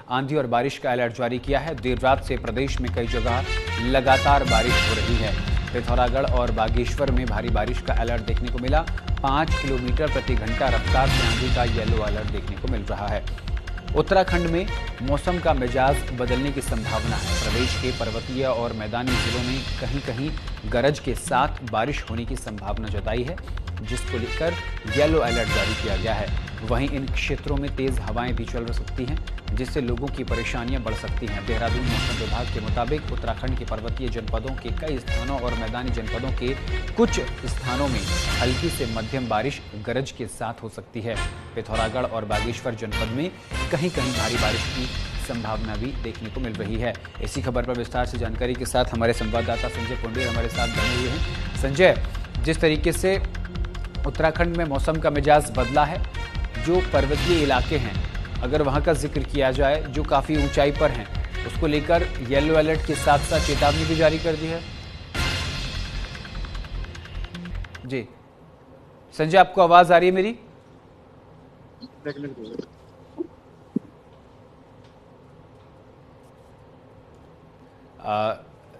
आंधी और बारिश का अलर्ट जारी किया है। देर रात से प्रदेश में कई जगह लगातार बारिश हो रही है। पिथौरागढ़ और बागेश्वर में भारी बारिश का अलर्ट देखने को मिला। 5 किलोमीटर प्रति घंटा रफ्तार से आंधी का येलो अलर्ट देखने को मिल रहा है। उत्तराखंड में मौसम का मिजाज बदलने की संभावना है। प्रदेश के पर्वतीय और मैदानी जिलों में कहीं कहीं गरज के साथ बारिश होने की संभावना जताई है, जिसको लेकर येलो अलर्ट जारी किया गया है। वहीं इन क्षेत्रों में तेज हवाएं भी चल सकती हैं, जिससे लोगों की परेशानियां बढ़ सकती हैं। देहरादून मौसम विभाग के मुताबिक उत्तराखंड के पर्वतीय जनपदों के कई स्थानों और मैदानी जनपदों के कुछ स्थानों में हल्की से मध्यम बारिश गरज के साथ हो सकती है। पिथौरागढ़ और बागेश्वर जनपद में कहीं कहीं भारी बारिश की संभावना भी देखने को मिल रही है। इसी खबर पर विस्तार से जानकारी के साथ हमारे संवाददाता संजय पुंडीर हमारे साथ बने हुए हैं। संजय, जिस तरीके से उत्तराखंड में मौसम का मिजाज बदला है, जो पर्वतीय इलाके हैं, अगर वहां का जिक्र किया जाए जो काफी ऊंचाई पर हैं, उसको लेकर येलो अलर्ट के साथ साथ चेतावनी भी जारी कर दी है। जी संजय, आपको आवाज आ रही है मेरी?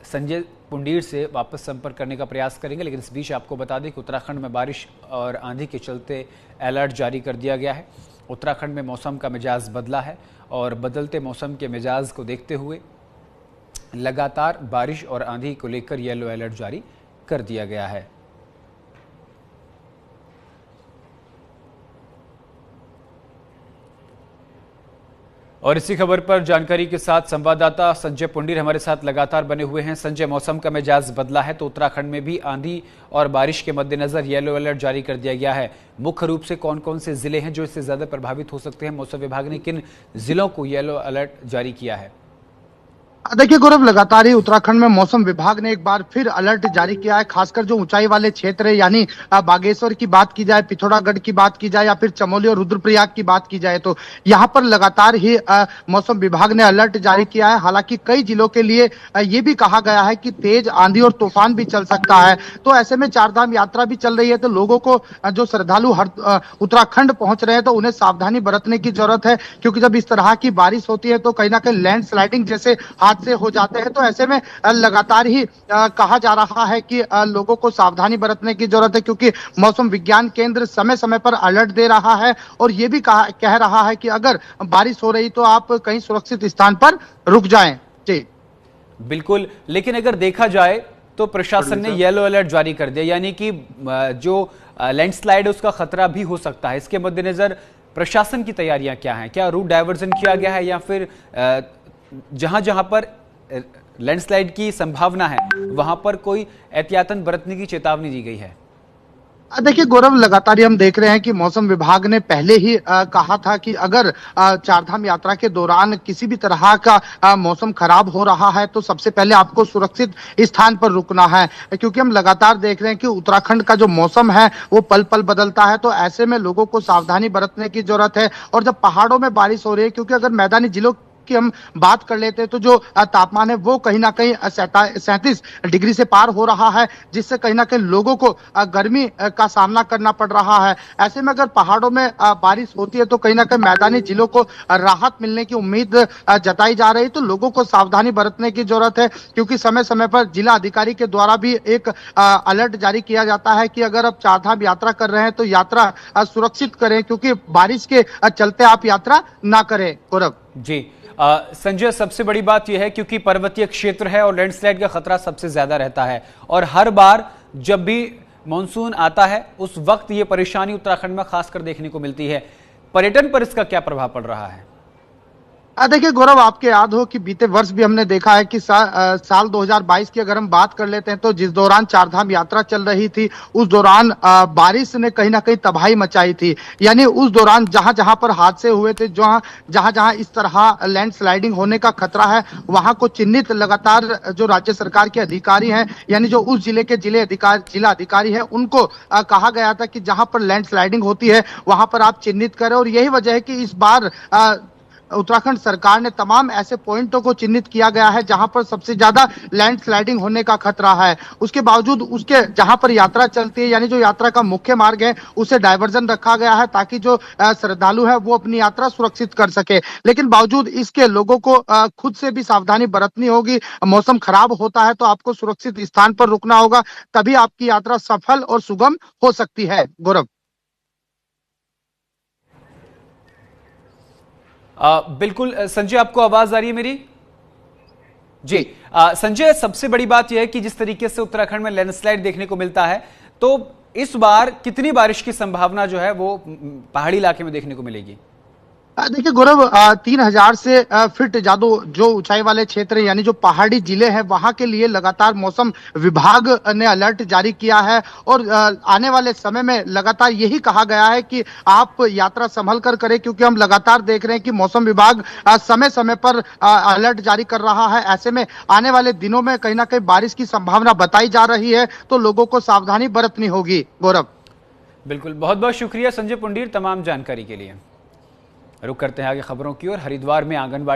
संजय पुंडीर से वापस संपर्क करने का प्रयास करेंगे, लेकिन इस बीच आपको बता दें कि उत्तराखंड में बारिश और आंधी के चलते अलर्ट जारी कर दिया गया है। उत्तराखंड में मौसम का मिजाज बदला है और बदलते मौसम के मिजाज को देखते हुए लगातार बारिश और आंधी को लेकर येलो अलर्ट जारी कर दिया गया है। और इसी खबर पर जानकारी के साथ संवाददाता संजय पुंडीर हमारे साथ लगातार बने हुए हैं। संजय, मौसम का मिजाज बदला है तो उत्तराखंड में भी आंधी और बारिश के मद्देनजर येलो अलर्ट जारी कर दिया गया है। मुख्य रूप से कौन कौन से जिले हैं जो इससे ज्यादा प्रभावित हो सकते हैं? मौसम विभाग ने किन जिलों को येलो अलर्ट जारी किया है? देखिए गौरव, लगातार ही उत्तराखंड में मौसम विभाग ने एक बार फिर अलर्ट जारी किया है। खासकर जो ऊंचाई वाले क्षेत्र है, यानी बागेश्वर की बात की जाए, पिथौरागढ़ की बात की जाए या फिर चमोली और रुद्रप्रयाग की बात की जाए, तो यहाँ पर लगातार ही मौसम विभाग ने अलर्ट जारी किया है। हालांकि कई जिलों के लिए ये भी कहा गया है कि तेज आंधी और तूफान भी चल सकता है। तो ऐसे में चारधाम यात्रा भी चल रही है, तो लोगों को जो श्रद्धालु उत्तराखंड पहुंच रहे हैं तो उन्हें सावधानी बरतने की जरूरत है, क्योंकि जब इस तरह की बारिश होती है तो कहीं ना कहीं लैंडस्लाइडिंग जैसे से हो जाते हैं। तो ऐसे में लगातार ही कहा जा रहा है कि लोगों को सावधानी बरतने की जरूरत है, क्योंकि मौसम विज्ञान केंद्र समय समय पर अलर्ट दे रहा है और ये भी कह रहा है कि अगर बारिश हो रही तो आप कहीं सुरक्षित स्थान पर रुक जाएं। जी बिल्कुल, लेकिन अगर देखा जाए तो प्रशासन ने येलो अलर्ट जारी कर दिया, यानी कि जो लैंडस्लाइड उसका खतरा भी हो सकता है। इसके मद्देनजर प्रशासन की तैयारियां क्या हैं? क्या रूट डायवर्जन किया गया है या फिर जहां जहां पर लैंडस्लाइड की संभावना है वहां पर कोई एहतियातन बरतने की चेतावनी दी गई है? देखिए गौरव, लगातार हम देख रहे हैं कि मौसम विभाग ने पहले ही कहा था कि अगर चारधाम यात्रा के दौरान किसी भी तरह का मौसम खराब हो रहा है तो सबसे पहले आपको सुरक्षित स्थान पर रुकना है, क्योंकि हम लगातार देख रहे हैं कि उत्तराखंड का जो मौसम है वो पल पल बदलता है। तो ऐसे में लोगों को सावधानी बरतने की जरूरत है। और जब पहाड़ों में बारिश हो रही है, क्योंकि अगर मैदानी जिलों की हम बात कर लेते हैं तो जो तापमान है वो कहीं ना कहीं 37 डिग्री से पार हो रहा है, जिससे कहीं ना कहीं लोगों को गर्मी का सामना करना पड़ रहा है। ऐसे में अगर पहाड़ों में बारिश होती है तो कहीं ना कहीं मैदानी जिलों को राहत मिलने की उम्मीद जताई जा रही है। तो लोगों को सावधानी बरतने की जरूरत है, क्योंकि समय समय पर जिला अधिकारी के द्वारा भी एक अलर्ट जारी किया जाता है कि अगर आप चारधाम यात्रा कर रहे हैं तो यात्रा सुरक्षित करें, क्योंकि बारिश के चलते आप यात्रा ना करें। गौरव जी, संजय, सबसे बड़ी बात यह है क्योंकि पर्वतीय क्षेत्र है और लैंडस्लाइड का खतरा सबसे ज्यादा रहता है और हर बार जब भी मानसून आता है उस वक्त ये परेशानी उत्तराखंड में खासकर देखने को मिलती है। पर्यटन पर इसका क्या प्रभाव पड़ रहा है? देखिए गौरव, आपके याद हो कि बीते वर्ष भी हमने देखा है कि साल 2022 की अगर हम बात कर लेते हैं तो जिस दौरान चारधाम यात्रा चल रही थी उस दौरान बारिश ने कहीं ना कहीं तबाही मचाई थी। यानी उस दौरान जहां जहां पर हादसे हुए थे, जहां जहां इस तरह लैंडस्लाइडिंग होने का खतरा है, वहां को चिन्हित लगातार जो राज्य सरकार के अधिकारी हैं, यानी जो उस जिले के जिला अधिकारी है, उनको कहा गया था कि जहां पर लैंडस्लाइडिंग होती है वहां पर आप चिन्हित करें। और यही वजह है कि इस बार उत्तराखंड सरकार ने तमाम ऐसे पॉइंटों को चिन्हित किया गया है जहां पर सबसे ज्यादा लैंडस्लाइडिंग होने का खतरा है। उसके बावजूद उसके जहां पर यात्रा चलती है, यानी जो यात्रा का मुख्य मार्ग है, उसे डायवर्जन रखा गया है ताकि जो श्रद्धालु है वो अपनी यात्रा सुरक्षित कर सके। लेकिन बावजूद इसके लोगों को खुद से भी सावधानी बरतनी होगी। मौसम खराब होता है तो आपको सुरक्षित स्थान पर रुकना होगा, तभी आपकी यात्रा सफल और सुगम हो सकती है। गौरव। बिल्कुल संजय, आपको आवाज आ रही है मेरी? जी संजय, सबसे बड़ी बात यह है कि जिस तरीके से उत्तराखंड में लैंडस्लाइड देखने को मिलता है, तो इस बार कितनी बारिश की संभावना जो है वो पहाड़ी इलाके में देखने को मिलेगी? देखिए गौरव, 3,000 से फीट ज्यादा जो ऊंचाई वाले क्षेत्र यानी जो पहाड़ी जिले हैं वहां के लिए लगातार मौसम विभाग ने अलर्ट जारी किया है और आने वाले समय में लगातार यही कहा गया है कि आप यात्रा संभल कर करें, क्योंकि हम लगातार देख रहे हैं कि मौसम विभाग समय समय पर अलर्ट जारी कर रहा है। ऐसे में आने वाले दिनों में कहीं ना कहीं बारिश की संभावना बताई जा रही है, तो लोगों को सावधानी बरतनी होगी। गौरव। बिल्कुल, बहुत बहुत शुक्रिया संजय पुंडीर तमाम जानकारी के लिए। रुक करते हैं आगे खबरों की ओर। हरिद्वार में आंगनबाड़ी